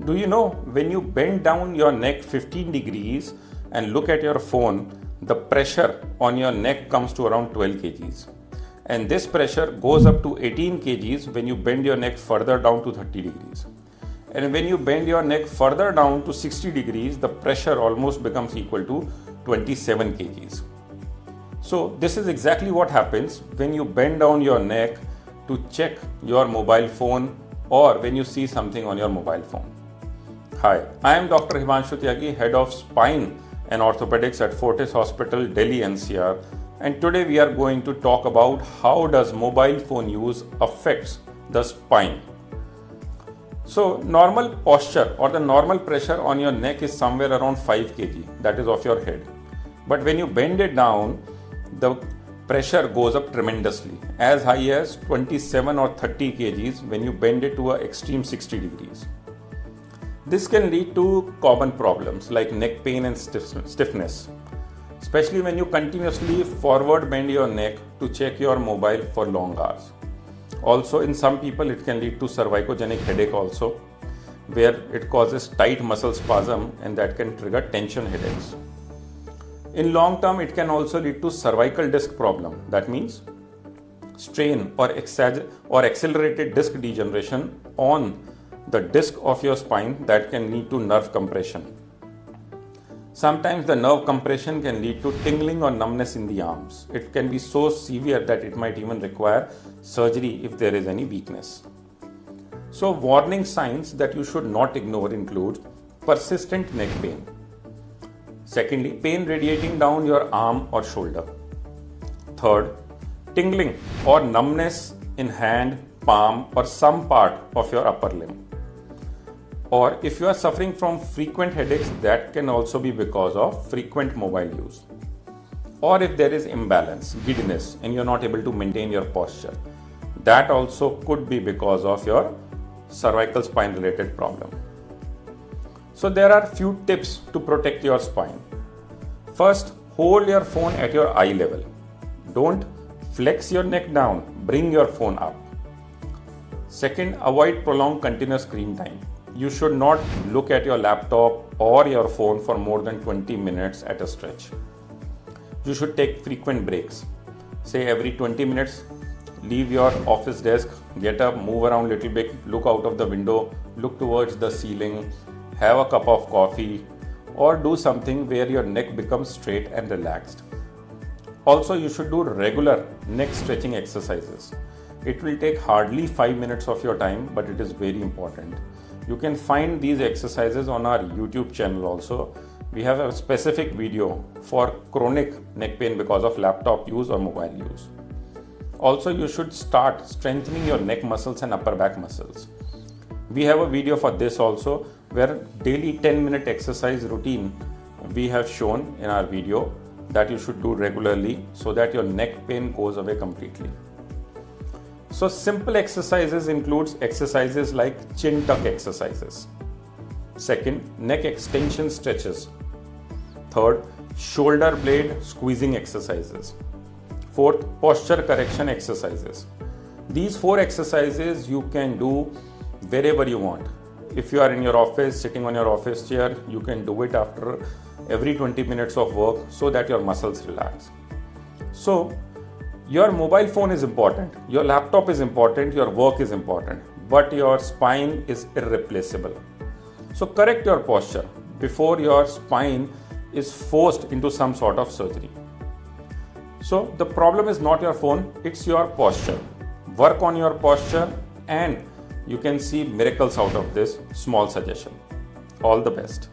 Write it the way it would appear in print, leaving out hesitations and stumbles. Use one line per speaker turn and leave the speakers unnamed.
Do you know when you bend down your neck 15 degrees and look at your phone, the pressure on your neck comes to around 12 kgs. And this pressure goes up to 18 kgs when you bend your neck further down to 30 degrees. And when you bend your neck further down to 60 degrees, the pressure almost becomes equal to 27 kgs. So this is exactly what happens when you bend down your neck to check your mobile phone or when you see something on your mobile phone. Hi, I am Dr. Himanshu Tyagi, Head of Spine and Orthopedics at Fortis Hospital, Delhi NCR, and today we are going to talk about how does mobile phone use affects the spine. So normal posture or the normal pressure on your neck is somewhere around 5 kg, that is of your head. But when you bend it down, the pressure goes up tremendously, as high as 27 or 30 kgs when you bend it to an extreme 60 degrees. This can lead to common problems like neck pain and stiffness, especially when you continuously forward bend your neck to check your mobile for long hours. Also, in some people, it can lead to cervicogenic headache also, where it causes tight muscle spasm and that can trigger tension headaches. In long term, it can also lead to cervical disc problem. That means strain or accelerated disc degeneration on the disc of your spine that can lead to nerve compression. Sometimes the nerve compression can lead to tingling or numbness in the arms. It can be so severe that it might even require surgery if there is any weakness. So warning signs that you should not ignore include persistent neck pain. Secondly, pain radiating down your arm or shoulder. Third, tingling or numbness in hand, palm or some part of your upper limb. Or if you are suffering from frequent headaches, that can also be because of frequent mobile use. Or if there is imbalance, giddiness, and you're not able to maintain your posture, that also could be because of your cervical spine related problem. So there are few tips to protect your spine. First, hold your phone at your eye level. Don't flex your neck down, bring your phone up. Second, avoid prolonged continuous screen time. You should not look at your laptop or your phone for more than 20 minutes at a stretch. You should take frequent breaks. Say every 20 minutes, leave your office desk, get up, move around a little bit, look out of the window, look towards the ceiling, have a cup of coffee, or do something where your neck becomes straight and relaxed. Also, you should do regular neck stretching exercises. It will take hardly 5 minutes of your time, but it is very important. You can find these exercises on our YouTube channel also. We have a specific video for chronic neck pain because of laptop use or mobile use. Also, you should start strengthening your neck muscles and upper back muscles. We have a video for this also, where daily 10-minute exercise routine we have shown in our video that you should do regularly so that your neck pain goes away completely. So simple exercises includes exercises like chin tuck exercises. Second, neck extension stretches. Third, shoulder blade squeezing exercises. Fourth, posture correction exercises. These 4 exercises you can do wherever you want. If you are in your office, sitting on your office chair, you can do it after every 20 minutes of work so that your muscles relax. So, your mobile phone is important, your laptop is important, your work is important, but your spine is irreplaceable. So correct your posture before your spine is forced into some sort of surgery. So the problem is not your phone, it's your posture. Work on your posture and you can see miracles out of this small suggestion. All the best.